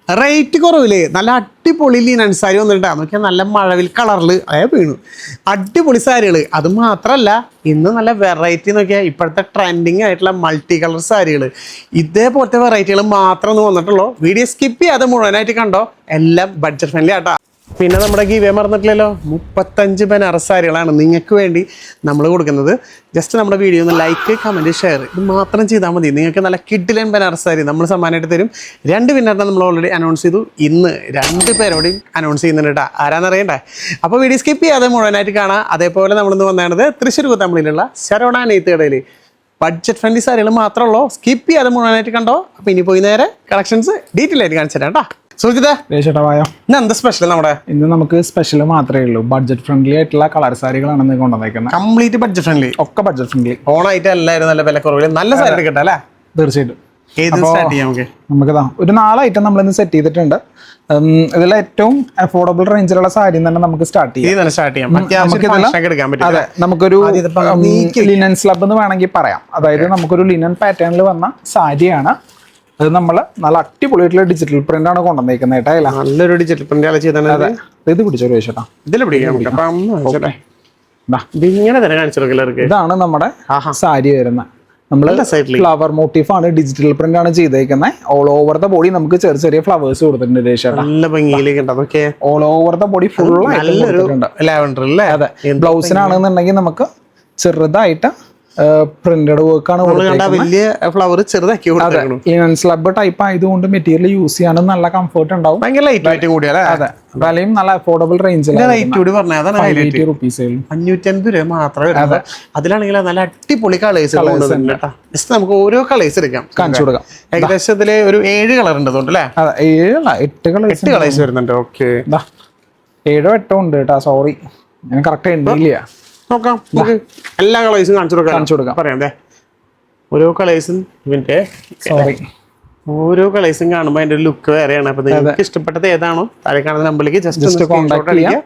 Rate കുറവില്ലേ, നല്ല അടിപൊളി linen sari വന്നിട്ടാ നോക്കിയാൽ നല്ല മഴവിൽ കളറിൽ വീണു. അടിപൊളി സാരികൾ. അത് മാത്രമല്ല ഇന്ന് നല്ല വെറൈറ്റി നോക്കിയാൽ ഇപ്പോഴത്തെ ട്രെൻഡിങ് ആയിട്ടുള്ള മൾട്ടി കളർ സാരികൾ, ഇതേപോലത്തെ വെറൈറ്റികൾ മാത്രം ഒന്ന് വന്നിട്ടുള്ളൂ. വീഡിയോ സ്കിപ്പ് ചെയ്യാതെ മുഴുവനായിട്ട് കണ്ടോ. എല്ലാം ബഡ്ജറ്റ് ഫ്രണ്ട്ലി ആട്ടാ. പിന്നെ നമ്മുടെ ഗീവേ മറന്നിട്ടില്ലല്ലോ, 35 ബനാറസ് സാരികളാണ് നിങ്ങൾക്ക് വേണ്ടി നമ്മൾ കൊടുക്കുന്നത്. ജസ്റ്റ് നമ്മുടെ വീഡിയോ ഒന്ന് ലൈക്ക്, കമൻറ്റ്, ഷെയർ ഇത് മാത്രം ചെയ്താൽ മതി. നിങ്ങൾക്ക് നല്ല കിഡിലൻ ബനാറസ് സാരി നമ്മൾ സമ്മാനമായിട്ട് തരും. 2 വിന്നറിനെ നമ്മൾ ഓൾറെഡി അനൗൺസ് ചെയ്തു. ഇന്ന് 2 പേരോടെയും അനൗൺസ് ചെയ്യുന്നുണ്ട് കേട്ടോ. ആരാന്നറിയണ്ടേ? അപ്പോൾ വീഡിയോ സ്കിപ്പ് ചെയ്യാതെ മുഴുവനായിട്ട് കാണാം. അതേപോലെ നമ്മളിന്ന് വന്നത് തൃശ്ശൂർ കുത്തമ്പളിയിലുള്ള ശരവണ നെയ്ത്ത് കടയിൽ ബഡ്ജറ്റ് ഫ്രണ്ട്ലി സാരികൾ മാത്രമല്ലോ. സ്കിപ്പ് ചെയ്യാതെ മുഴുവനായിട്ട് കണ്ടോ. അപ്പോൾ ഇനി പോയി നേരെ കളക്ഷൻസ് ഡീറ്റെയിൽ ആയിട്ട് കാണിച്ചു തരാം കേട്ടോ. എന്താ സ്പെഷ്യൽ? നമ്മുടെ ഇന്ന് നമുക്ക് സ്പെഷ്യൽ മാത്രമേ ഉള്ളൂ. ബഡ്ജറ്റ് ഫ്രണ്ട്ലി ആയിട്ടുള്ള കളർ സാരികളാണ് കൊണ്ടുവന്നേക്കുന്നത്. കംപ്ലീറ്റ് ബഡ്ജറ്റ് ഫ്രണ്ട്ലി, ഒക്കെ ബഡ്ജറ്റ് ഫ്രണ്ട്ലി. ഓണായിട്ട് എല്ലാവരും നല്ല വില കുറവിൽ നല്ല സാരി എടുക്കട്ടെ അല്ലേ? തീർച്ചയായിട്ടും. നമുക്ക് ഒരു 4 ഐറ്റം നമ്മൾ ഇന്ന് സെറ്റ് ചെയ്തിട്ടുണ്ട്. ഇതിൽ ഏറ്റവും അഫോർഡബിൾ റേഞ്ചിലുള്ള സാരി തന്നെ നമുക്ക് സ്റ്റാർട്ട് ചെയ്യാം. അതെ, നമുക്കൊരു ലിനൻ സ്ലബ് എന്ന് വേണമെങ്കിൽ പറയാം. അതായത് നമുക്കൊരു ലിനൻ പാറ്റേണിൽ വന്ന സാരിയാണ്. അത് നമ്മൾ നല്ല അടിപൊളിയായിട്ടുള്ള ഡിജിറ്റൽ പ്രിന്റ് ആണ് കൊണ്ടുവന്നേക്കുന്നത് കേട്ടോ. നല്ലൊരു ഡിജിറ്റൽ പ്രിന്റ് അതെ, ഇത് പിടിച്ചൊരു ചേട്ടാ. ഇതാണ് നമ്മുടെ സാരി വരുന്നത്. നമ്മള് ഫ്ലവർ മോട്ടീഫ് ആണ്, ഡിജിറ്റൽ പ്രിന്റ് ആണ് ചെയ്തേക്കുന്നത്. ഓൾ ഓവർ ദ ബോഡി നമുക്ക് ചെറിയ ചെറിയ ഫ്ലവേഴ്സ് കൊടുത്തിട്ടുണ്ട് ചേട്ടാ. All over the body full കൊടുത്തിട്ടുണ്ട്. അതെ, ബ്ലൗസിനാണെന്നുണ്ടെങ്കിൽ നമുക്ക് ചെറുതായിട്ട് പ്രിന്റഡ് വർക്ക് ആണ്. വലിയ ഫ്ലവർ ചെറുതാക്കി സ്ലബ് ടൈപ്പ് ആയതുകൊണ്ട് മെറ്റീരിയൽ യൂസ് ചെയ്യാനും നല്ല കംഫർട്ട് ഉണ്ടാവും. അതെ, വിലയും നല്ല അഫോർഡബിൾ റേഞ്ചിൽ. 550 രൂപ മാത്രമേ. അതിലാണെങ്കിൽ നല്ല അടിപൊളി കളേഴ്സ് നമുക്ക് ഓരോ കളേഴ്സ് എടുക്കാം, കാണിച്ചു കൊടുക്കാം. ഏകദേശം ഇതില് ഒരു 7 കളർ ഉണ്ട് അല്ലേ? 8 കളേഴ്സ് വരുന്നുണ്ട്. ഓക്കെ, 7 8 ഉണ്ട് കേട്ടോ. സോറി, ഞാൻ കറക്റ്റ് എണ്ണില്ല. നോക്കാം, എല്ലാ കളേഴ്സും കാണിച്ചു കൊടുക്കാം. പറയാം ഓരോ കളേഴ്സും ഇതിന്റെ ഓരോ കളേഴ്സും കാണുമ്പോൾ അതിന്റെ ലുക്ക് വേറെയാണ്. അപ്പൊ നിങ്ങൾക്ക് ഇഷ്ടപ്പെട്ടത് ഏതാണോ താഴെ കാണുന്ന നമ്പറിലേക്ക് ജസ്റ്റ് കോൺടാക്ട് ചെയ്യുക,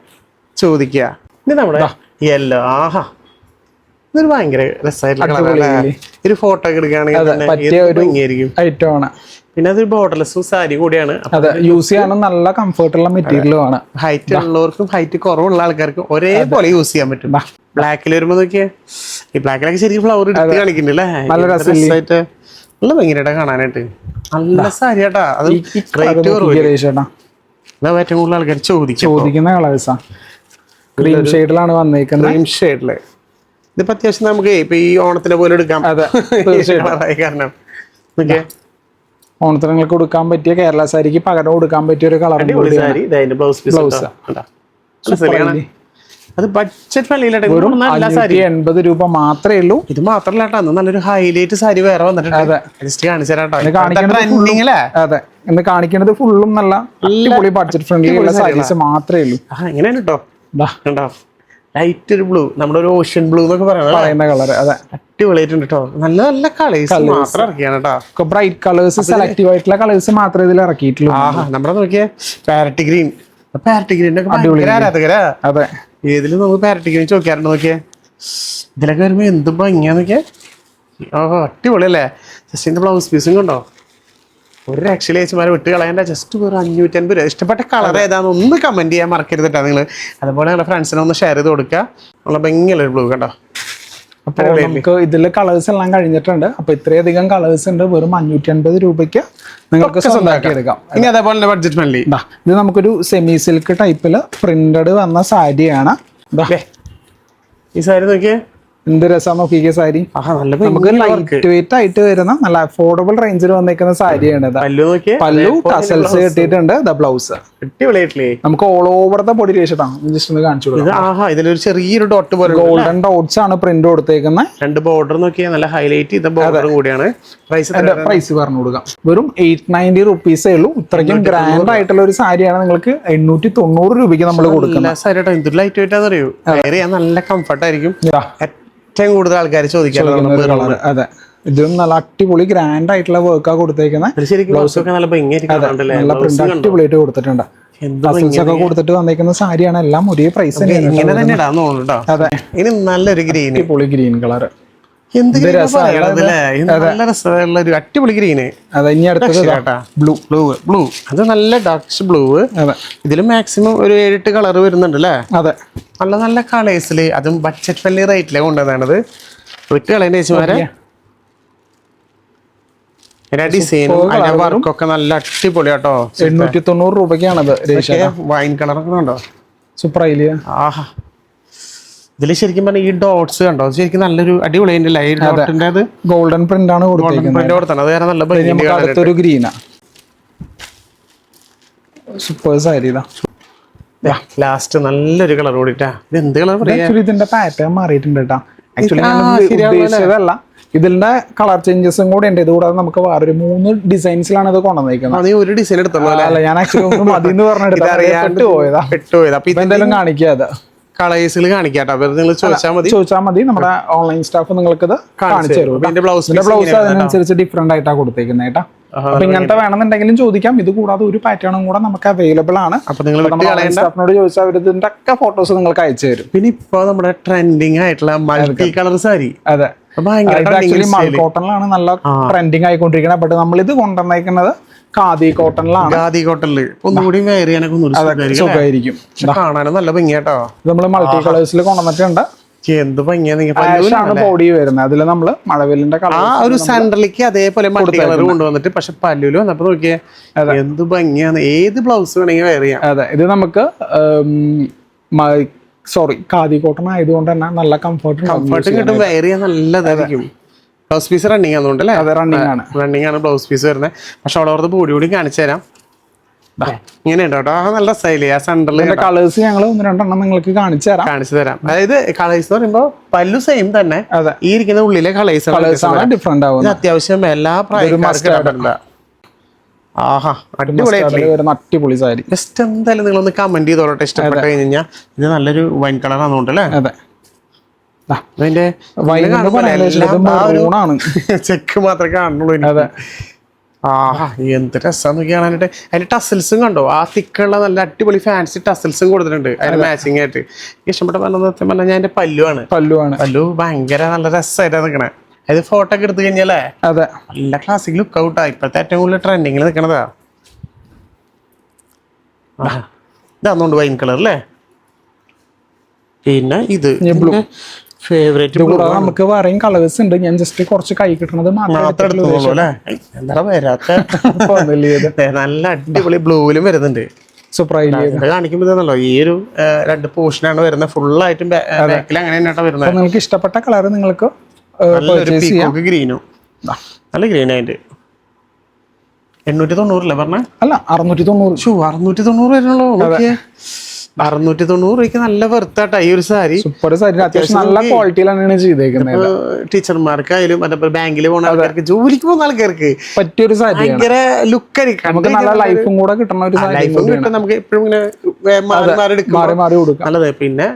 ചോദിക്കുക. ഇത് നമ്മുടെ യെല്ലോ. ആഹാ, ഇതൊരു ഭയങ്കര രസമായിട്ടുള്ള ഒരു ഫോട്ടോ ഒക്കെ എടുക്കുകയാണെങ്കിൽ. പിന്നെ അതൊരു ബോർഡർലെസ് സാരി കൂടിയാണ്. യൂസ് ചെയ്യാനും നല്ല കംഫർട്ടുള്ള മെറ്റീരിയലും ആണ്. ഹൈറ്റ് ഉള്ളവർക്കും ഹൈറ്റ് കുറവുള്ള ആൾക്കാർക്കും ഒരേപോലെ യൂസ് ചെയ്യാൻ പറ്റും. ബ്ലാക്കിൽ വരുമ്പോ നോക്കിയേ, ഈ ബ്ലാക്കിലൊക്കെ ശരിക്കും ഫ്ലവർ എടുത്ത് കാണിക്കുന്നില്ലേ? നല്ല രസമായിട്ട് നല്ല ഭയങ്കരമായിട്ട് കാണാനായിട്ട് നല്ല സാരി കേട്ടാ. അത് ഏറ്റവും കൂടുതൽ ആൾക്കാർ ചോദിക്കുന്ന കളേഴ്സാ. ക്രീം ഷെയ്ഡിലാണ് വന്നേക്കുന്നത്. ക്രീം ഷെയ്ഡില് ഇതിപ്പോ അത്യാവശ്യം നമുക്ക് ഇപ്പൊ ഈ ഓണത്തിനെ പോലെ എടുക്കാം. കാരണം ഓണത്തിനങ്ങൾക്ക് കൊടുക്കാൻ പറ്റിയ, കേരള സാരിക്ക് പകരം കൊടുക്കാൻ പറ്റിയ ഒരു കളർ. ബ്ലൗസ് അത് ബഡ്ജറ്റ് ഫ്രണ്ട്ലി 80 രൂപ മാത്രമേ ഉള്ളൂ. ഇത് മാത്രമല്ല, നല്ലൊരു ഹൈലൈറ്റ് സാരി വേറെ വന്നിട്ടുണ്ട്. ഇന്ന് കാണിക്കുന്നത് ഫുള്ളും നല്ല അടിപൊളി ബഡ്ജറ്റ് ഫ്രണ്ട്ലി ഉള്ള സാരീസ് മാത്രമേ ഉള്ളൂ. എങ്ങനെയാണ് കേട്ടോ, ലൈറ്റ് ഒരു ബ്ലൂ, നമ്മുടെ ഒരു ഓഷ്യൻ ബ്ലൂ എന്നൊക്കെ പറയുന്ന കളർ. അതെ, അടിപൊളിയായിട്ടുണ്ട് കേട്ടോ. നല്ല നല്ല കളേഴ്സ് മാത്രം ഇറക്കിയാണ് കേട്ടോ. ബ്രൈറ്റ് കളേഴ്സ്, സെലക്റ്റീവ് ആയിട്ടുള്ള കളേഴ്സ് മാത്രമേ ഇതിൽ ഇറക്കിയിട്ടുള്ളൂ. നമ്മുടെ നോക്കിയേ പാരറ്റ് ഗ്രീൻ. പാരറ്റ് ഗ്രീൻ ആരാധകരാ. അതെ, ഏതിലും നമുക്ക് പാരറ്റ് ഗ്രീൻ ചോദിക്കാറുണ്ട്. നോക്കിയേ, ഇതിലൊക്കെ വരുമ്പോ എന്ത് ഭംഗിയാ നോക്കിയേ. അടിപൊളിയല്ലേ? ജസ്റ്റിന്റെ ബ്ലൗസ് പീസും കണ്ടോ. ഒരു രക്ഷയിലെ ചേച്ചിമാരെ വിട്ട് കളയേണ്ട. ജസ്റ്റ് ഒരു 550 രൂപ. ഇഷ്ടപ്പെട്ട കളർ ഏതാണെന്ന് ഒന്ന് കമന്റ് ചെയ്യാൻ മറക്കരുത് കേട്ടോ നിങ്ങൾ. അതുപോലെ നിങ്ങളുടെ ഫ്രണ്ട്സിനെ ഒന്ന് ഷെയർ ചെയ്ത് കൊടുക്കുക. നല്ല ഭംഗിയുള്ള ഒരു ബ്ലൂ കണ്ടോ. അപ്പോൾ നമുക്ക് ഇതിൽ കളേഴ്സ് എല്ലാം കഴിഞ്ഞിട്ടുണ്ട്. അപ്പൊ ഇത്രയധികം കളേഴ്സ് ഉണ്ട്. വെറും 550 രൂപയ്ക്ക് നിങ്ങൾക്ക് സ്വന്തമാക്കി എടുക്കാം. ഇനി അതേപോലെ ബഡ്ജറ്റ് ഫ്രണ്ട്ലി ഇത് നമുക്കൊരു സെമി സിൽക്ക് ടൈപ്പില് പ്രിന്റഡ് വന്ന സാരിയാണ്. ഈ സാരി നോക്കിയേ, എന്ത് രസം നോക്കിയ സാരി. നമുക്ക് ലൈറ്റ് വെയിറ്റ് ആയിട്ട് വരുന്ന നല്ല അഫോർഡബിൾ റേഞ്ചിൽ വന്നിരിക്കുന്ന സാരിയാണ്. പല്ലു ടസൽസ് കിട്ടിയിട്ടുണ്ട്. ബ്ലൗസ് നമുക്ക് all over the body just ഒന്ന് കാണിച്ചു കൊടുക്കാം. ഇതിലൊരു ചെറിയൊരു ഡോട്ട് പോലെ ഗോൾഡൻ ഡോട്ട്സ് ആണ് പ്രിന്റ് കൊടുത്തേക്കുന്നത്. 2 ബോർഡർ നോക്കിയാൽ നല്ല ഹൈലൈറ്റ് ചെയ്ത ബോർഡർ കൂടിയാണ്. പ്രൈസ് പറഞ്ഞു കൊടുക്കാം. വെറും 890 റുപ്പീസേ ഉള്ളൂ. ഇത്രയ്ക്കും ഗ്രാൻഡ് ആയിട്ടുള്ള ഒരു സാരിയാണ് നിങ്ങൾക്ക് 890 രൂപയ്ക്ക് നമ്മൾ കൊടുക്കുന്നത്. ലൈറ്റ് വെയിറ്റ് ആണെന്നറിയോ, നല്ല കംഫർട്ട് ആയിരിക്കും. ഏറ്റവും കൂടുതൽ ആൾക്കാർ ചോദിക്കാറുണ്ട്. അതെ, ഇതും നല്ല അടിപൊളി ഗ്രാൻഡ് ആയിട്ടുള്ള വർക്കാ കൊടുത്തേക്കുന്നത്. നല്ല പ്രിന്റ് അടിപൊളിയായിട്ട് കൊടുത്തിട്ടുണ്ട്. ഒക്കെ കൊടുത്തിട്ട് വന്നേക്കുന്ന സാരിയാണ്. എല്ലാം ഒരേ പ്രൈസ് തന്നെയാണ്. അതെ, നല്ലൊരു ഗ്രീൻ അടിപൊളി ഗ്രീൻ കളർ. എന്ത് നല്ല രസമുള്ള ഒരു അടിപൊളി ഗ്രീന്. അതെ, ഇനി അടുത്തത് ബ്ലൂ ബ്ലൂ ബ്ലൂ. അത് നല്ല ഡാർക്ക് ബ്ലൂ. ഇതിൽ മാക്സിമം ഒരു 7-8 കളർ വരുന്നുണ്ട് അല്ലേ? അതെ, നല്ല നല്ല കളേഴ്സിൽ, അതും ബഡ്ജറ്റ് ഫ്രണ്ട്ലി റേറ്റിലാണ് കൊണ്ടുവന്നത്. വിട്ട് കളയുന്ന ചേച്ചിമാരെ ഡിസൈനും അതിന്റെ വർക്കൊക്കെ നല്ല അടിപൊളി കേട്ടോ. 890 രൂപയ്ക്കാണത്. വൈൻ കളറൊക്കെ ഉണ്ടോ? Super idea. ആഹാ, ഇതില് ശരിക്കും പറഞ്ഞാൽ ഈ ഡോട്ട്സ് കണ്ടോ, ശരിക്കും നല്ലൊരു അടിപൊളി ഗോൾഡൻ പ്രിന്റ് ആണ് കൊടുത്തത്. അത് കാരണം നല്ല അടുത്തൊരു ഗ്രീനാ. സൂപ്പർ സാരി. ലാസ്റ്റ് നല്ലൊരു കളർ കൂടിട്ടാ. ഇത് എന്ത് കളർ പറയാ? ഇതിന്റെ പാറ്റേൺ മാറിയിട്ടുണ്ട് കേട്ടോ. ആക്ച്വലി ഉദ്ദേശിച്ചതല്ല, ഇതിന്റെ കളർ ചേഞ്ചസും കൂടെ ഉണ്ട്. ഇത് കൂടാതെ നമുക്ക് വേറൊരു 3 ഡിസൈൻസിലാണ് ഇത് കൊണ്ടുവന്നിരിക്കുന്നത്. ഒരു ഡിസൈൻ എടുത്തല്ലോ അല്ല? ഞാൻ ആക്ച്വലി മതിന്ന് പറഞ്ഞെടുത്ത് പോയതാ. അപ്പൊ എന്തായാലും കാണിക്കാതെ കളേഴ്സിൽ കാണിക്കാട്ടോ. നിങ്ങൾ ചോദിച്ചാൽ മതി. നമ്മുടെ ഓൺലൈൻ സ്റ്റാഫ് നിങ്ങൾക്ക് ഇത് കാണിച്ചു തരും. ബ്ലൗസ് അതിനനുസരിച്ച് ഡിഫറെന്റ് ആയിട്ടാണ് കൊടുത്തേക്കുന്നത് കേട്ടോ. അപ്പൊ ഇങ്ങനത്തെ വേണമെന്നുണ്ടെങ്കിലും ചോദിക്കാം. ഇത് കൂടാതെ ഒരു പാറ്റേണും കൂടെ നമുക്ക് അവൈലബിൾ ആണ്. അപ്പൊ നിങ്ങൾ സ്റ്റാഫിനോട് ചോദിച്ചാൽ അവർ ഇതിന്റെ ഒക്കെ ഫോട്ടോസ് നിങ്ങൾക്ക് അയച്ചു തരും. പിന്നെ ഇപ്പൊ നമ്മുടെ ട്രെൻഡിങ് ആയിട്ടുള്ള മൾട്ടി കളർ സാരി. അതെ, കോട്ടണിലാണ് നല്ല ട്രെൻഡിങ് ആയിക്കൊണ്ടിരിക്കുന്നത്. ബട്ട് നമ്മൾ ഇത് കൊണ്ടുവന്നേക്കുന്നത് ഖാദി കോട്ടണിലാണ്. ഖാദി കോട്ടണില് ഒന്നുകൂടി വെയർ ചെയ്യാനൊക്കെ സുഖമായിരിക്കും. കാണാനും നല്ല ഭംഗിയാട്ടോ. നമ്മൾ മൾട്ടി കളേഴ്സിൽ കൊണ്ടുവന്നിട്ടുണ്ട്. എന്ത് ഭംഗിയാണ് ബോഡി വരുന്നത്. അതില് നമ്മള് മഴവില്ലിന്റെ ഒരു സെന്ററിലേക്ക് അതേപോലെ മൾട്ടി കളർ കൊണ്ടുവന്നിട്ട്, പക്ഷെ പല്ലുവില് വന്നപ്പോ നോക്കിയേ എന്ത് ഭംഗിയാണ്. ഏത് ബ്ലൗസ് വേണമെങ്കിൽ വെയർ ചെയ്യാം. അതെ, ഇത് നമുക്ക് ഖാദി കോട്ടൺ ആയതുകൊണ്ട് തന്നെ നല്ല കംഫർട്ട് കിട്ടും. വെയർ ചെയ്യാൻ നല്ലതായിരിക്കും. ബ്ലൗസ് പീസ് റണ്ണിങ് ആണെന്നുണ്ട് അല്ലേ? അതെ, റണ്ണിങ് ആണ് ബ്ലൗസ് പീസ് വരുന്നത്. പക്ഷെ അവിടെ ബോഡി കൂടി കാണിച്ചു തരാം. ഇങ്ങനെ ഉണ്ടോ? നല്ല സ്റ്റൈല്. ആ സെന്ററിൽ കളേഴ്സ് ഞങ്ങൾ 1-2 നിങ്ങൾക്ക് കാണിച്ചു തരാം. അതായത് കളേഴ്സ് എന്ന് പറയുമ്പോ പല്ലു സെയിം തന്നെ. ഈ ഇരിക്കുന്ന ഉള്ളിലെ കളേഴ്സ് ഡിഫറെന്റ് ആവും. അത്യാവശ്യം എല്ലാ പ്രായക്കാർക്കും. ആഹാ, അടിപൊളി സാരി. ജസ്റ്റ് എന്തായാലും നിങ്ങളൊന്ന് കമന്റ് ചെയ്തോട്ടെ ഇഷ്ടപ്പെട്ട് കഴിഞ്ഞാൽ. ഇത് നല്ലൊരു വൈൻ കളർ ആണെന്നുണ്ട് അല്ലേ? അതെ, അതിന്റെ ചെക്ക് മാത്രമേ കാണുള്ളൂ. ആഹാ, എന്ത് രസാന്ന് കാണാനായിട്ട്. അതിന്റെ ടസൽസും കണ്ടോ? ആ തിക്കുള്ള നല്ല അടിപൊളി ഫാൻസി ടസൽസും കൊടുത്തിട്ടുണ്ട് അതിന് മാച്ചിങ് ആയിട്ട്. ഇഷ്ടപ്പെട്ട പറഞ്ഞാൽ ഞാൻ എന്റെ പല്ലു ഭയങ്കര നല്ല രസമായിട്ടാണ് നിൽക്കണേ. അത് ഫോട്ടോ ഒക്കെ എടുത്തു കഴിഞ്ഞാലേ അതെ നല്ല ക്ലാസിക് ലുക്ക് ഔട്ടാ. ഇപ്പോഴത്തെ ഏറ്റവും കൂടുതൽ ട്രെൻഡിങ്ങിൽ നിൽക്കണതാ. ഇതാന്നുകൊണ്ട് വൈൻ കളർ അല്ലേ? പിന്നെ ഇത് ഫേവറേറ്റ്. നമുക്ക് വേറെയും കളേഴ്സ് ഉണ്ട്. ഞാൻ ജസ്റ്റ് കുറച്ച് കൈ കിട്ടണത് നല്ല അടിപൊളി ബ്ലൂവിലും വരുന്നുണ്ട്. കാണിക്കുമ്പോഴാണല്ലോ ഈ ഒരു 2 പോർഷനാണ് വരുന്നത്. ഫുള്ളായിട്ടും ബാക്കിൽ അങ്ങനെ തന്നെയാട്ടോ വരുന്നത്. നിങ്ങൾക്ക് ഇഷ്ടപ്പെട്ട കളർ നിങ്ങൾക്ക് ഗ്രീനും നല്ല ഗ്രീൻ ആയിട്ട് 890 പറഞ്ഞ അല്ല 690. 690 വരുന്നുള്ളൂ. 690 രൂപയ്ക്ക് നല്ല വെറുത്താട്ടാ ഈ ഒരു സാരി. സൂപ്പർ സാരി. അത്യാവശ്യം നല്ല ക്വാളിറ്റിയിലാണ് ചെയ്തേക്കുന്നത്. ടീച്ചർമാർക്കായാലും അതേപോലെ ബാങ്കിൽ പോകുന്ന ആൾക്കാർക്ക്, ജോലിക്ക് പോകുന്ന ആൾക്കാർക്ക് പറ്റിയൊരു സാരി. ഭയങ്കര ലുക്കായിരിക്കും. നമുക്ക് നല്ല ലൈഫും കൂടെ കിട്ടുന്ന ഒരു സാരി. നമുക്ക് എപ്പോഴും ഇങ്ങനെ മാറി കൊടുക്കും. നല്ലത്. പിന്നെ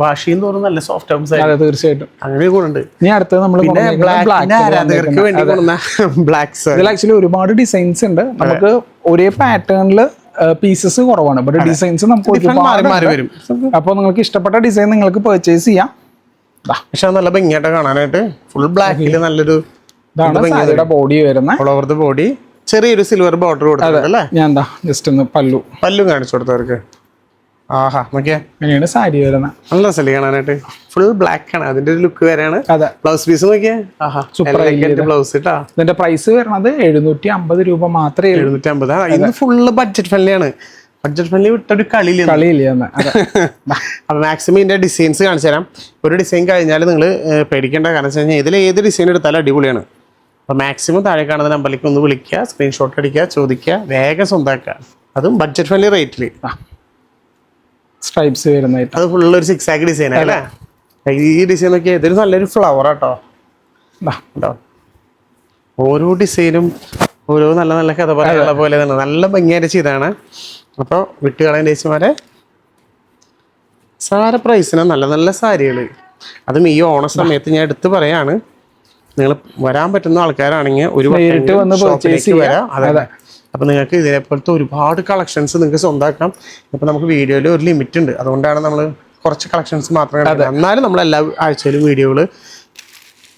വാഷ് ചെയ്യുന്ന തോറും നല്ല സോഫ്റ്റ് ആവും സാരി. തീർച്ചയായിട്ടും അങ്ങനെ കൂടുണ്ട്. ഇനി അടുത്തത് നമ്മൾ ആരാധകർക്ക് വേണ്ടി ബ്ലാക്ക് സാരി. ഇതിൽ ആക്ച്വലി ഒരുപാട് ഡിസൈൻസ് ഉണ്ട്. നമുക്ക് ഒരേ പാറ്റേണില് പീസസ് കുറവാണ്. ബട്ട് ഡിസൈൻസ് നമുക്ക് മാറി വരും. അപ്പോൾ നിങ്ങൾക്ക് ഇഷ്ടപ്പെട്ട ഡിസൈൻ നിങ്ങൾക്ക് പർച്ചേസ് ചെയ്യാം. പക്ഷെ നല്ല ഭംഗിയായിട്ട് കാണാനായിട്ട് ഫുൾ ബ്ലാക്കിൽ നല്ലൊരു ബോഡി വരുന്ന ഓൾ ഓവർ ദ ബോഡി ചെറിയൊരു സിൽവർ ബോർഡർ കൊടുത്തിട്ടുണ്ടല്ലേ? ഞാൻ ജസ്റ്റ് ഒന്ന് പല്ലു കാണിച്ചു കൊടുത്തവർക്ക്. ആഹാ, നോക്കിയാ അങ്ങനെയാണ് സാരി വരുന്നത്. നല്ല രസല്ലേ കാണാനായിട്ട്. ഫുൾ ബ്ലാക്ക് ആണ് അതിന്റെ ഒരു ലുക്ക് വരെയാണ്. ബ്ലൗസ് പീസ് നോക്കിയാ ബ്ലൗസ് ഇട്ടാ. ഇതിന്റെ പ്രൈസ് വരുന്നത് 750 രൂപ മാത്രമേ. 750. ഇത് ഫുള്ള് ബഡ്ജറ്റ് ഫ്രണ്ട്ലി ആണ്. ബഡ്ജറ്റ് ഫ്രണ്ട്ലി വിട്ടൊരു കളിയില്ല. അപ്പൊ മാക്സിമം ഇതിന്റെ ഡിസൈൻസ് കാണിച്ചു തരാം. ഒരു ഡിസൈൻ കഴിഞ്ഞാൽ നിങ്ങൾ പേടിക്കേണ്ട. കാരണം വെച്ച് കഴിഞ്ഞാൽ ഇതിൽ ഏത് ഡിസൈൻ എടുത്താലും അടിപൊളിയാണ്. അപ്പൊ മാക്സിമം താഴെ കാണുന്ന നമ്പറിലേക്ക് ഒന്ന് വിളിക്കുക, സ്ക്രീൻഷോട്ട് അടിക്കുക, ചോദിക്കുക, വേഗം സ്വന്തമാക്കുക. അതും ബഡ്ജറ്റ് ഫ്രണ്ട്ലി റേറ്റിൽ. സ്ട്രൈപ്സ് വരുന്നതായിട്ട് അത് ഫുള്ള് ഒരു 6 ആക്ക് ഡിസൈൻ അല്ലേ? ഈ ഡിസൈൻ നോക്കിയാൽ ഇതൊരു നല്ലൊരു ഫ്ലവർ ആട്ടോ. ഓരോ ഡിസൈനും ഓരോ നല്ല നല്ല കഥ പറയാനുള്ള പോലെ തന്നെ നല്ല ഭംഗിയായിട്ട് ചെയ്താണ്. അപ്പോൾ വിട്ടുകളയാൻ ചേച്ചിമാരെ സാര പ്രൈസിന് നല്ല നല്ല സാരികൾ. അതും ഈ ഓണ സമയത്ത് ഞാൻ എടുത്ത് പറയാണ്, നിങ്ങൾ വരാൻ പറ്റുന്ന ആൾക്കാരാണെങ്കിൽ ഒരു ഷോപ്പിലേക്ക് വരാം. അതെ, അപ്പം നിങ്ങൾക്ക് ഇതേപോലത്തെ ഒരുപാട് കളക്ഷൻസ് നിങ്ങൾക്ക് സ്വന്തമാക്കാം. ഇപ്പം നമുക്ക് വീഡിയോയിൽ ഒരു ലിമിറ്റ് ഉണ്ട്. അതുകൊണ്ടാണ് നമ്മൾ കുറച്ച് കളക്ഷൻസ് മാത്രമേ. എന്നാലും നമ്മൾ എല്ലാ ആഴ്ചയിലും വീഡിയോകൾ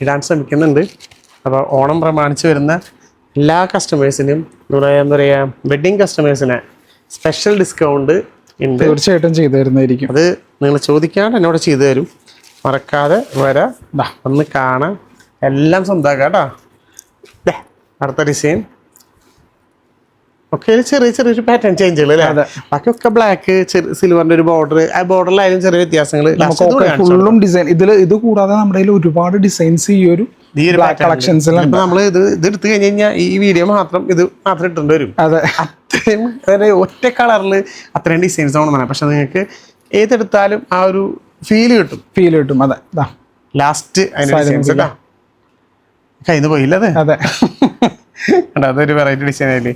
ഇടാൻ ശ്രമിക്കുന്നുണ്ട്. അപ്പോൾ ഓണം പ്രമാണിച്ച് വരുന്ന എല്ലാ കസ്റ്റമേഴ്സിനും എന്താ പറയുക വെഡ്ഡിങ് കസ്റ്റമേഴ്സിന് സ്പെഷ്യൽ ഡിസ്കൗണ്ട് ഉണ്ട്. തീർച്ചയായിട്ടും ചെയ്തു തരുന്നതായിരിക്കും. അത് നിങ്ങൾ ചോദിക്കാണ്ട് എന്നോട് ചെയ്തു തരും. മറക്കാതെ വരാം, ഒന്ന് കാണാം, എല്ലാം സ്വന്തമാക്കാം കേട്ടോ. അടുത്ത ഡിസൈൻ ഒക്കെ ചെറിയൊരു പാറ്റേൺ ചേഞ്ചുകൾ അല്ലേ. ബാക്കിയൊക്കെ ബ്ലാക്ക് സിൽവറിന്റെ ഒരു ബോർഡർ, ആ ബോർഡറിലായാലും ചെറിയ വ്യത്യാസങ്ങൾ. ഫുള്ളും ഡിസൈൻ ഇത് കൂടാതെ നമ്മുടെ കയ്യിൽ ഒരുപാട് ഡിസൈൻസ് ഈ ഒരു കളക്ഷൻസിൽ നമ്മൾ ഇത് എടുത്തു കഴിഞ്ഞ് കഴിഞ്ഞാൽ ഈ വീഡിയോ മാത്രം ഇട്ടിട്ടുണ്ട് വരും. അതെ, അത്രയും ഒറ്റ കളറിൽ അത്രയും ഡിസൈൻസ് ആണെന്നാണ്. പക്ഷെ നിങ്ങൾക്ക് ഏതെടുത്താലും ആ ഒരു ഫീൽ കിട്ടും. അതെ, ലാസ്റ്റ് അതിന്റെ ഡിസൈൻസ് കയ്യിൽ പോയില്ല. അതെ അതൊരു വെറൈറ്റി ഡിസൈൻ ആയില്ലേ.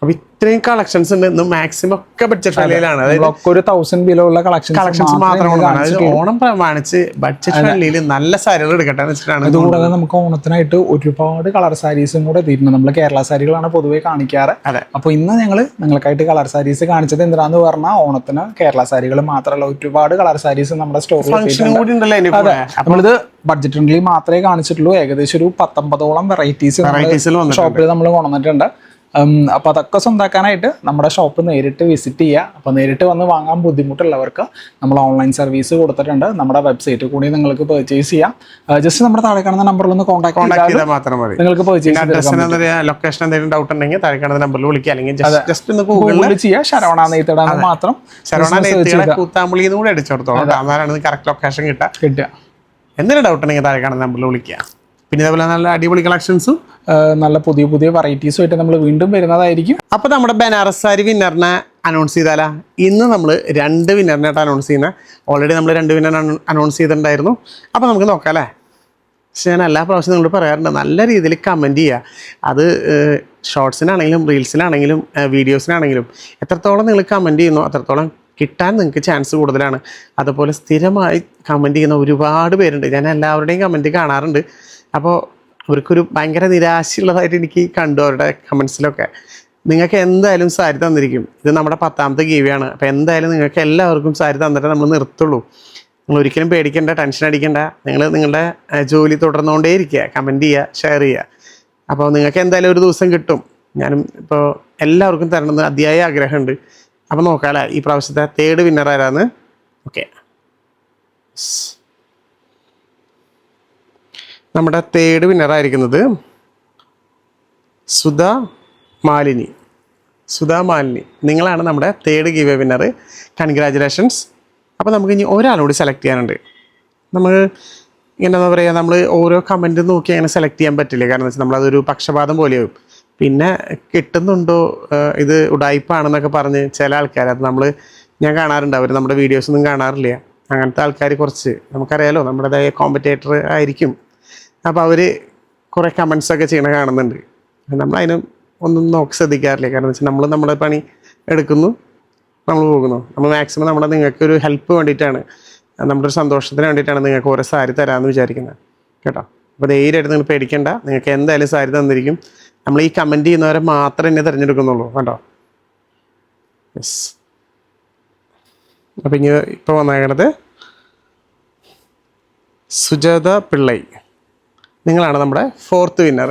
അപ്പൊ ഇത്രയും കളക്ഷൻസ് ഉണ്ട്. മാക്സിമം ഒക്കെ ബഡ്ജറ്റ് ഫ്രണ്ട്ലിയിലാണ്. ഒരു 1000 ബിലോ ഉള്ള കളക്ഷൻസ് മാത്രമാണ്. ഓണം പ്രമാണിച്ച് ബഡ്ജറ്റ് ഫ്രണ്ട്ലിയിൽ നല്ല സാരികൾ എടുക്കട്ടെ എന്ന് വെച്ചിട്ടാണ്. അതുകൂടാതെ നമുക്ക് ഓണത്തിനായിട്ട് ഒരുപാട് കളർ സാരീസും കൂടെ എത്തിയിട്ടുണ്ട്. നമ്മൾ കേരള സാരികളാണ് പൊതുവെ കാണിക്കാറ്. അപ്പൊ ഇന്ന് ഞങ്ങൾ നിങ്ങൾക്കായിട്ട് കളർ സാരീസ് കാണിച്ചത് എന്തിനാന്ന് പറഞ്ഞാൽ ഓണത്തിന് കേരള സാരികൾ മാത്രമല്ല ഒരുപാട് കളർ സാരീസ് നമ്മുടെ സ്റ്റോറിൽ നമ്മളിത് ബഡ്ജറ്റ് ഫ്രണ്ട്ലി മാത്രമേ കാണിച്ചിട്ടുള്ളൂ. ഏകദേശം ഒരു 19ഓളം വെറൈറ്റീസ് ഷോപ്പിൽ നമ്മൾ കൊണ്ടുവന്നിട്ടുണ്ട്. അപ്പോൾ അതൊക്കെ സ്വന്തമാക്കാനായിട്ട് നമ്മുടെ ഷോപ്പ് നേരിട്ട് വിസിറ്റ് ചെയ്യുക. അപ്പോൾ നേരിട്ട് വന്ന് വാങ്ങാൻ ബുദ്ധിമുട്ടുള്ളവർക്ക് നമ്മൾ ഓൺലൈൻ സർവീസ് കൊടുത്തിട്ടുണ്ട്. നമ്മുടെ വെബ്സൈറ്റിൽ കൂടി നിങ്ങൾക്ക് പർച്ചേസ് ചെയ്യാം. ജസ്റ്റ് നമ്മുടെ താഴെ കാണുന്ന നമ്പറിൽ ഒന്ന് കോൺടാക്ട് ചെയ്താൽ മാത്രം മതി. നിങ്ങൾക്ക് ലൊക്കേഷൻ എന്തെങ്കിലും ഡൗട്ട് ഉണ്ടെങ്കിൽ താഴെ കാണുന്ന നമ്പറിൽ വിളിക്കുക, അല്ലെങ്കിൽ ജസ്റ്റ് ഒന്ന് ഗൂഗിളിൽ ചെയ്യുക. ശരവണ നെയ്ത്തിടാൻ മാത്രം കൂത്താമ്പുള്ളി കൂടെ അടിച്ചെടുത്തോളാം. അതാണ് കറക്റ്റ് ലൊക്കേഷൻ കിട്ടുക. എന്തെങ്കിലും ഡൗട്ട് ഉണ്ടെങ്കിൽ താഴെ കാണുന്ന നമ്പറിൽ വിളിക്കുക. പിന്നെ ഇതേപോലെ നല്ല അടിപൊളി കളക്ഷൻസും നല്ല പുതിയ വെറൈറ്റീസും ആയിട്ട് നമ്മൾ വീണ്ടും വരുന്നതായിരിക്കും. അപ്പോൾ നമ്മുടെ ബനാറസ് സാരി വിന്നറിനെ അനൗൺസ് ചെയ്താലാ? ഇന്ന് നമ്മൾ 2 വിന്നറിനായിട്ട് അനൗൺസ് ചെയ്യുന്നത്. ഓൾറെഡി നമ്മൾ 2 വിന്നർ അനൗൺസ് ചെയ്തിട്ടുണ്ടായിരുന്നു. അപ്പോൾ നമുക്ക് നോക്കാം അല്ലേ. പക്ഷേ ഞാൻ എല്ലാ പ്രാവശ്യം നിങ്ങളോട് പറയാറുണ്ട്, നല്ല രീതിയിൽ കമൻറ്റ് ചെയ്യുക. അത് ഷോർട്സിനാണെങ്കിലും റീൽസിനാണെങ്കിലും വീഡിയോസിനാണെങ്കിലും എത്രത്തോളം നിങ്ങൾ കമൻറ്റ് ചെയ്യുന്നോ അത്രത്തോളം കിട്ടാൻ നിങ്ങൾക്ക് ചാൻസ് കൂടുതലാണ്. അതുപോലെ സ്ഥിരമായി കമൻറ്റ് ചെയ്യുന്ന ഒരുപാട് പേരുണ്ട്. ഞാൻ എല്ലാവരുടെയും കമൻറ്റ് കാണാറുണ്ട്. അപ്പോൾ അവർക്കൊരു ഭയങ്കര നിരാശയുള്ളതായിട്ട് എനിക്ക് കണ്ടു അവരുടെ കമൻസിലൊക്കെ. നിങ്ങൾക്ക് എന്തായാലും സാരി തന്നിരിക്കും. ഇത് നമ്മുടെ 10ാമത്തെ ഗീവിയാണ്. അപ്പോൾ എന്തായാലും നിങ്ങൾക്ക് എല്ലാവർക്കും സാരി തന്നിട്ട് നമ്മൾ നിർത്തുള്ളൂ. നിങ്ങൾ ഒരിക്കലും പേടിക്കേണ്ട, ടെൻഷൻ അടിക്കേണ്ട. നിങ്ങളുടെ ജോലി തുടർന്നുകൊണ്ടേ ഇരിക്കുക, കമൻറ്റ് ചെയ്യുക, ഷെയർ ചെയ്യുക. അപ്പോൾ നിങ്ങൾക്ക് എന്തായാലും ഒരു ദിവസം കിട്ടും. ഞാനും ഇപ്പോൾ എല്ലാവർക്കും തരണമെന്ന് അതിയായ ആഗ്രഹമുണ്ട്. അപ്പോൾ നോക്കാമല്ലേ ഈ പ്രാവശ്യത്തെ 3rd വിന്നർ ആരാന്ന്. ഓക്കെ, നമ്മുടെ 3rd വിന്നറായിരിക്കുന്നത് സുധാ മാലിനി. നിങ്ങളാണ് നമ്മുടെ 3rd ഗീവ് വിന്നർ. കൺഗ്രാജുലേഷൻസ്. അപ്പോൾ നമുക്ക് ഇനി ഒരാളോട് സെലക്ട് ചെയ്യാനുണ്ട്. നമ്മൾ ഇങ്ങനെ എന്താ പറയുക, നമ്മൾ ഓരോ കമൻറ്റ് നോക്കി അങ്ങനെ സെലക്ട് ചെയ്യാൻ പറ്റില്ല. കാരണം എന്താ വെച്ചാൽ നമ്മളതൊരു പക്ഷപാതം പോലെയാവും. പിന്നെ കിട്ടുന്നുണ്ടോ, ഇത് ഉടായ്പാണെന്നൊക്കെ പറഞ്ഞ് ചില ആൾക്കാർ, അത് ഞാൻ കാണാറുണ്ട്, അവർ നമ്മുടെ വീഡിയോസൊന്നും കാണാറില്ല. അങ്ങനത്തെ ആൾക്കാർ കുറച്ച് നമുക്കറിയാലോ, നമ്മുടേതായ കോമ്പറ്റേറ്റർ ആയിരിക്കും. അപ്പോൾ അവർ കുറേ കമൻസൊക്കെ ചെയ്യണ കാണുന്നുണ്ട്. നമ്മളതിന് ഒന്നും ശ്രദ്ധിക്കാറില്ല. കാരണം വെച്ചാൽ നമ്മൾ നമ്മുടെ പണി എടുക്കുന്നു, നമ്മൾ പോകുന്നു. നമ്മൾ മാക്സിമം നിങ്ങൾക്കൊരു ഹെൽപ്പ് വേണ്ടിയിട്ടാണ്, നമ്മുടെ ഒരു സന്തോഷത്തിന് വേണ്ടിയിട്ടാണ് നിങ്ങൾക്ക് ഓരോ സാരി തരാമെന്ന് വിചാരിക്കുന്നത് കേട്ടോ. അപ്പോൾ ധൈര്യമായിട്ട് നിങ്ങൾ പേടിക്കേണ്ട, നിങ്ങൾക്ക് എന്തായാലും സാരി തന്നിരിക്കും. നമ്മൾ ഈ കമൻറ്റ് ചെയ്യുന്നവരെ മാത്രമേ എന്നെ തിരഞ്ഞെടുക്കുന്നുള്ളൂ കേട്ടോ. യെസ്. അപ്പോൾ ഇപ്പോൾ വന്നേക്കണത് സുജാത പിള്ളൈ. നിങ്ങളാണ് നമ്മുടെ 4th വിന്നർ.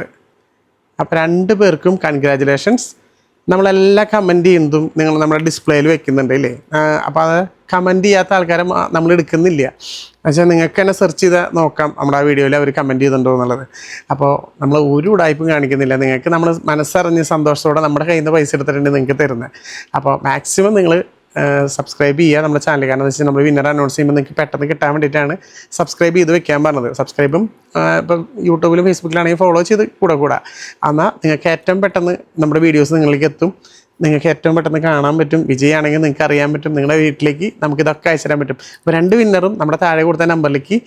അപ്പോൾ 2 പേർക്കും കൺഗ്രാജുലേഷൻസ്. നമ്മളെല്ലാം കമൻറ്റ് ചെയ്യുന്നതും നിങ്ങൾ നമ്മുടെ ഡിസ്പ്ലേയിൽ വെക്കുന്നുണ്ട് അല്ലേ. അപ്പോൾ അത് കമൻറ്റ് ചെയ്യാത്ത ആൾക്കാരെ നമ്മൾ എടുക്കുന്നില്ല. പക്ഷേ നിങ്ങൾക്ക് തന്നെ സെർച്ച് ചെയ്താൽ നോക്കാം നമ്മുടെ ആ വീഡിയോയിൽ അവർ കമൻറ്റ് ചെയ്തിട്ടുണ്ടോ എന്നുള്ളത്. അപ്പോൾ നമ്മൾ ഒരു ഉടായ്പും കാണിക്കുന്നില്ല. നിങ്ങൾക്ക് നമ്മൾ മനസ്സറിഞ്ഞ് സന്തോഷത്തോടെ നമ്മുടെ കയ്യിൽ നിന്ന് പൈസ എടുത്തിട്ടുണ്ട് നിങ്ങൾക്ക് തരുന്നത്. അപ്പോൾ മാക്സിമം നിങ്ങൾ സബ്സ്ക്രൈബ് ചെയ്യുക നമ്മുടെ ചാനൽ. കാരണം എന്താ വെച്ചാൽ നമ്മൾ വിന്നർ അനൗൺസ് ചെയ്യുമ്പോൾ നിങ്ങൾക്ക് പെട്ടെന്ന് കിട്ടാൻ വേണ്ടിയിട്ടാണ് സബ്സ്ക്രൈബ് ചെയ്ത് വെക്കാൻ പറഞ്ഞത്. സബ്സ്ക്രൈബും ഇപ്പം യൂട്യൂബിലും ഫേസ്ബുക്കിലാണെങ്കിൽ ഫോളോ ചെയ്ത് കൂടെ എന്നാൽ നിങ്ങൾക്ക് ഏറ്റവും പെട്ടെന്ന് നമ്മുടെ വീഡിയോസ് നിങ്ങളിലേക്ക് എത്തും. നിങ്ങൾക്ക് ഏറ്റവും പെട്ടെന്ന് കാണാൻ പറ്റും. വിജയമാണെങ്കിൽ നിങ്ങൾക്ക് അറിയാൻ പറ്റും. നിങ്ങളുടെ വീട്ടിലേക്ക് നമുക്കിതൊക്കെ അയച്ചു തരാൻ പറ്റും. അപ്പോൾ 2 വിന്നറും നമ്മുടെ താഴെ കൊടുത്ത നമ്പറിലേക്ക്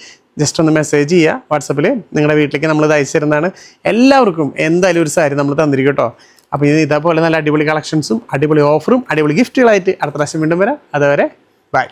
ജസ്റ്റ് ഒന്ന് മെസ്സേജ് ചെയ്യുക വാട്സപ്പിൽ. നിങ്ങളുടെ വീട്ടിലേക്ക് നമ്മളിത് അയച്ചു തരുന്നതാണ്. എല്ലാവർക്കും എന്തായാലും ഒരു സാരി നമ്മൾ തന്നിരിക്കും കേട്ടോ. അപ്പോൾ ഇതേപോലെ നല്ല അടിപൊളി കളക്ഷൻസും അടിപൊളി ഓഫറും അടിപൊളി ഗിഫ്റ്റുകളായിട്ട് അടുത്ത പ്രാവശ്യം വീണ്ടും വരാം. അതുവരെ ബൈ.